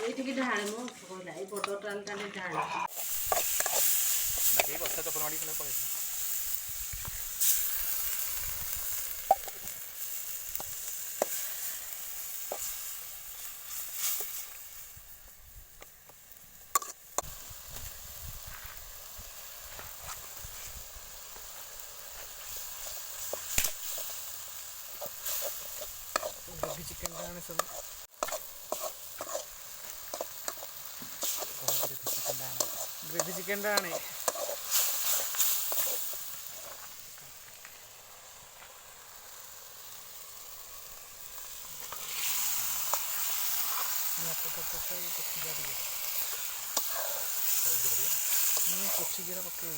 ଏଇଠିକି ଢାଳେ ମୁଁ କହିଲା ଏଇ ବଡ଼ ଟାଲେ ଢାଳେ लगे बच्चा चप्पल मारी पड़े चिकेन आने सब ग्रेवी चिकेन आने कोचिरा पके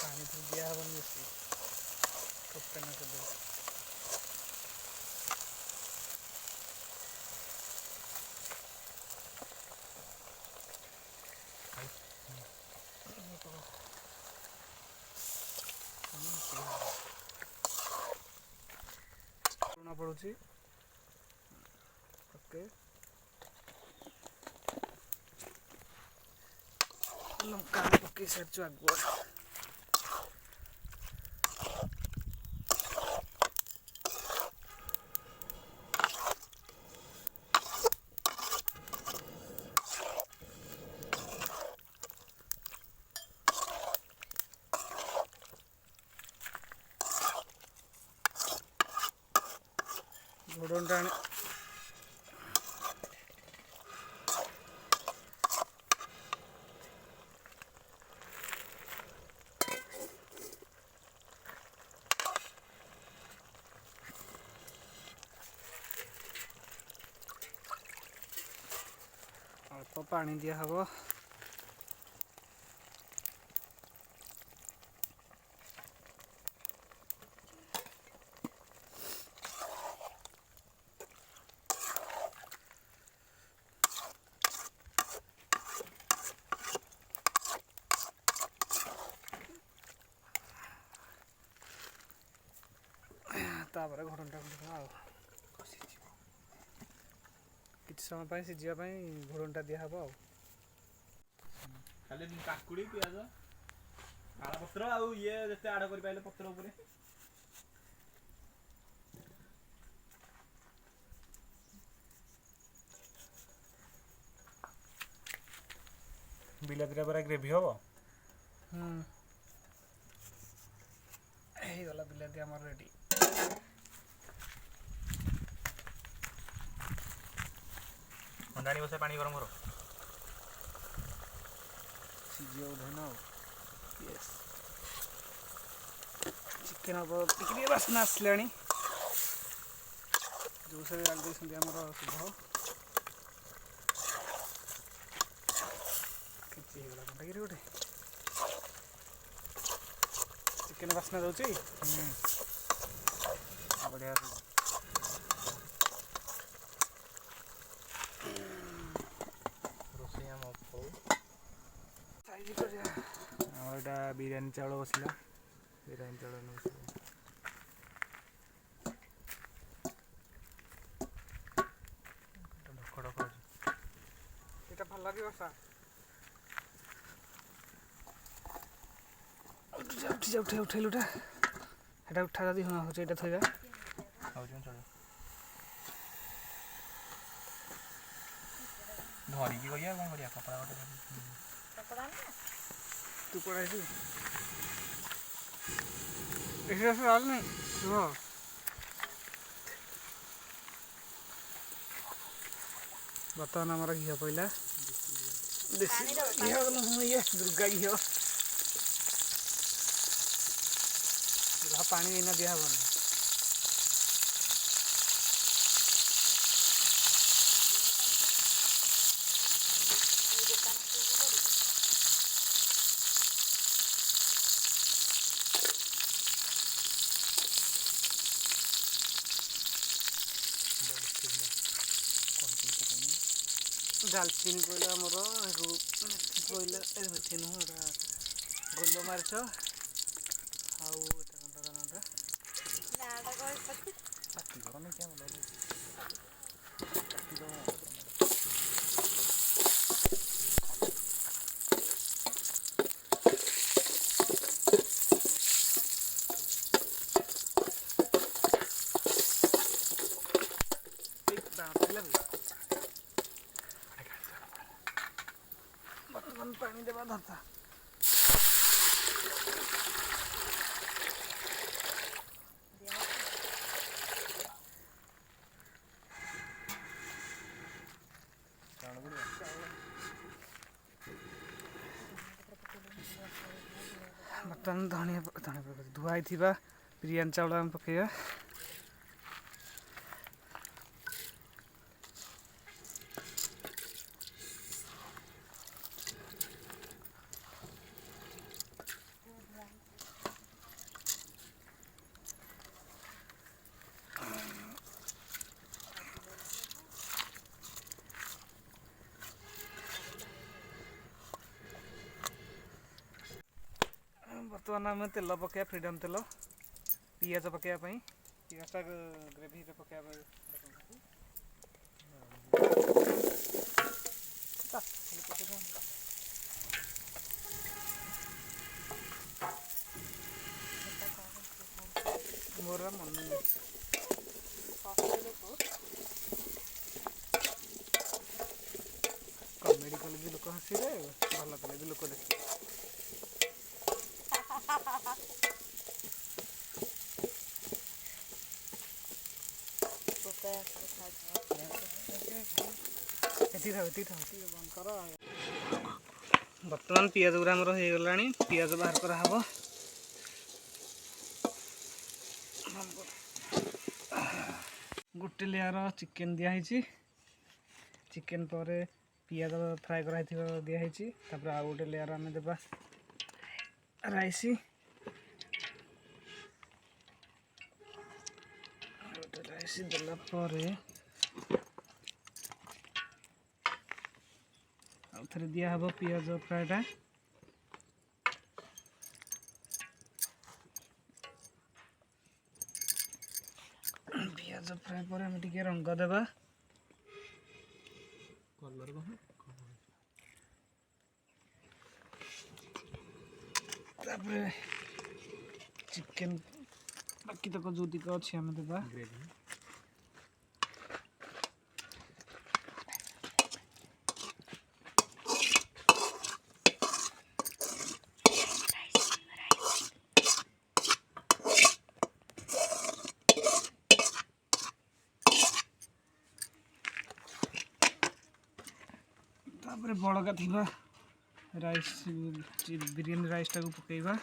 पानी तो दिया हवन बेसी टोपे ना कर पड़ुची ओके लंका पके सारचु आगुआ घोड़ाने अल्प पानी दिया हबो तापर घोड़टा किसी समय सीझापी घोड़टा दिहब आ खाली काकुड़ी पियाज आड़ पत्र आउ ये जते आड़ कर पाइले पत्र उपरे बिलातीटा पूरा ग्रेवी हम गला बिलाती आम रेडी अंडाणी बसे पानी गरम करो सीझे उधेन यस चिकेन हम टिके बास्ना आसला जो सब आगे आमर शुभ खिचीगला कंटा गोटे चिकेन बास्ना दौर बढ़िया बिरयानी चाउल बसला बिरयानी चाउल এটা ভাল লাগে বসা উঠাইলুটা এটা উঠা যদি হচ্ছে এটা থইবা धरिकी करिया कौन करिया कपड़ा गोटे तू पड़ा है ऐसे साल नहीं सुनो बर्तमान आमर घी पड़ा देसी घी ये दुर्गा घी पानी इना दिया हेनी ଡାଲଚିନି ପଇଲା ଆମର ଏଠୁ ମେଥି ପଇଲା ମେଥି ନୁହଁ ଏଇଟା ଗୋଲମରିଚ ଆଉ ଏଟା କଣଟା ପାଟି କରନି କିଆ ଭଲ ବର୍ତ୍ତମାନ ପାଣି ଦେବା ଦରକାର। ବର୍ତ୍ତମାନ ଧନିଆ ଧୁଆ ହେଇଥିବା ବିରିୟାନୀ ଚାଉଳ ଆମେ ପକାଇବା। ବର୍ତ୍ତମାନ ଆମେ ତେଲ ପକାଇବା ଫ୍ରିଡମ୍ ତେଲ ପିଆଜ ପକାଇବା ପାଇଁ ପିଆଜଟା ଗ୍ରେଭିରେ ପକାଇବା ପାଇଁ ମୋର ମନେ ନାହିଁ କମେଡ଼ି କଲେ ବି ଲୋକ ହସିବେ ଭଲ କଲେ ବି ଲୋକ ଦେଖିବେ। ବର୍ତ୍ତମାନ ପିଆଜ ଗୁରା ଆମର ହେଇଗଲାଣି ପିଆଜ ବାହାର କରାହବ। ଗୋଟେ ଲେୟାର ଚିକେନ ଦିଆହେଇଛି ଚିକେନ ପରେ ପିଆଜ ଫ୍ରାଏ କରାହେଇଥିବା ଦିଆହେଇଛି ତାପରେ ଆଉ ଗୋଟେ ଲେୟାର ଆମେ ଦେବା ରାଇସ୍ ଦେଲା ପରେ ଆଉ ଥରେ ଦିଆହବ ପିଆଜ ଫ୍ରାଏଟା ପିଆଜ ଫ୍ରାଏ ପରେ ଆମେ ଟିକେ ରଙ୍ଗ ଦେବା ତାପରେ ଚିକେନ ବାକି ତକ ଯେଉଁତିକ ଅଛି ଆମେ ଦେବା ତାପରେ ବଳକା ଥିବା ରାଇସ୍ ବିରିୟାନୀ ରାଇସ୍ଟାକୁ ପକାଇବା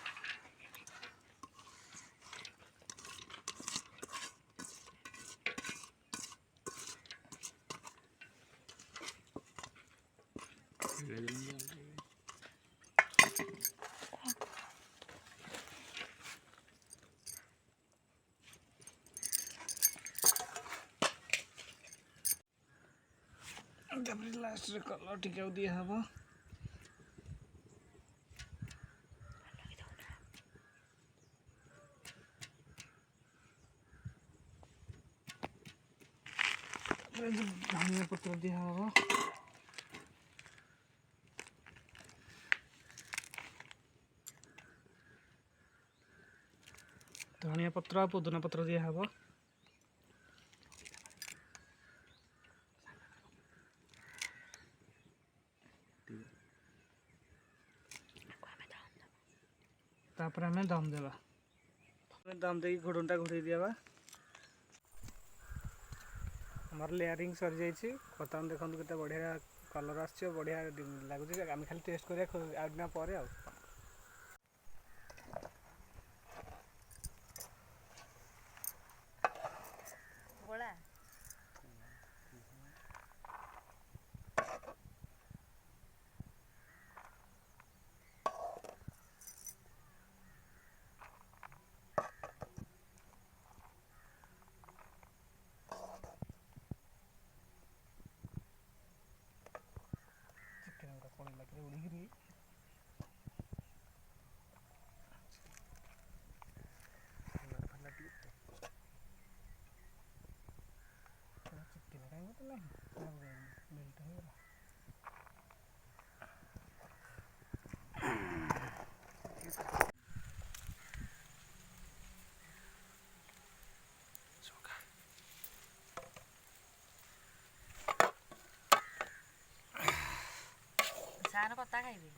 ତାପରେ ଲାଷ୍ଟରେ କଲର୍ ଟିକେ ଆଉ ଦିଆହବ ଧନିଆ ପତ୍ର ଦିଆହବ ଧନିଆ ପତ୍ର ଆଉ ପୁଦିନା ପତ୍ର ଦିଆହବ ତାପରେ ଆମେ ଦମ୍ ଦେବା ଦମ୍ ଦେଇକି ଘୋଡ଼ଣଟା ଘୋଡ଼େଇ ଦେବା ଆମର ଲେୟାରିଂ ସରିଯାଇଛି ବର୍ତ୍ତମାନ ଦେଖନ୍ତୁ କେତେ ବଢ଼ିଆ କଲର୍ ଆସିଛି ବଢ଼ିଆ ଲାଗୁଛି ଆମେ ଖାଲି ଟେଷ୍ଟ କରିବା ଆଉ ଦିନ ପରେ ଆଉ ଉଡ଼ିକିରି ଚିକେନ କାହିଁ ମତେ ନାହିଁ ବିଲଟା ହେଇଗଲା। ସାର କତା ଖାଇବେ।